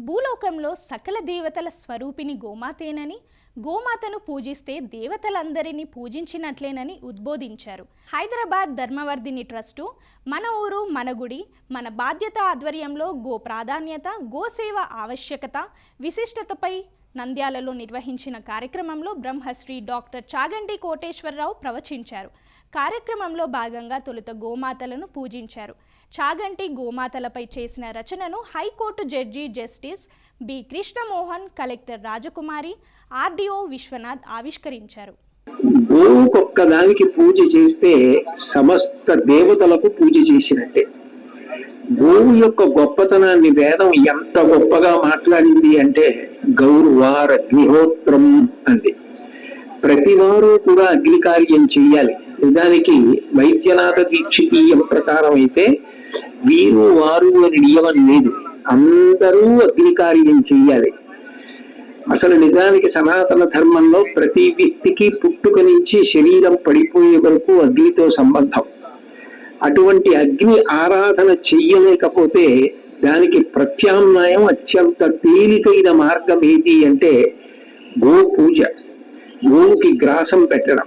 భూలోకంలో సకల దేవతల స్వరూపిణి గోమాతేనని, గోమాతను పూజిస్తే దేవతలందరినీ పూజించినట్లేనని ఉద్బోధించారు. హైదరాబాద్ ధర్మవర్ధిని ట్రస్టు మన ఊరు మన గుడి మన బాధ్యత ఆధ్వర్యంలో గో ప్రాధాన్యత, గోసేవ ఆవశ్యకత, విశిష్టతపై నంద్యాలలో నిర్వహించిన కార్యక్రమంలో బ్రహ్మశ్రీ డాక్టర్ చాగంటి కోటేశ్వరరావు ప్రవచించారు. కార్యక్రమంలో భాగంగా తొలుత గోమాతలను పూజించారు. చాగంటి గోమాతలపై చేసిన రచనను high court judge justice B Krishnamohan, collector Rajakumari, RDO Vishwanath ఆవిష్కరించారు. గోవుకొక్క దానికి పూజ చేస్తే సమస్త దేవతలకు పూజ చేసినట్టే. గోవు యొక్క గొప్పతనాన్ని వేదం ఎంత గొప్పగా మాట్లాడింది అంటే గౌరవార అగ్నిహోత్రం అంది. ప్రతివారు కూడా అగ్ని కార్యం చెయ్యాలి. నిజానికి వైద్యనాథ దీక్షితీయం ప్రకారం అయితే వీరు వారు అని నియమం లేదు, అందరూ అగ్ని కార్యం చెయ్యాలి. అసలు నిజానికి సనాతన ధర్మంలో ప్రతి వ్యక్తికి పుట్టుక నుంచి శరీరం పడిపోయే వరకు అగ్నితో సంబంధం. అటువంటి అగ్ని ఆరాధన చెయ్యలేకపోతే దానికి ప్రత్యామ్నాయం అత్యంత తేలికైన మార్గం ఏది అంటే గో పూజ, గోవుకి గ్రాసం పెట్టడం.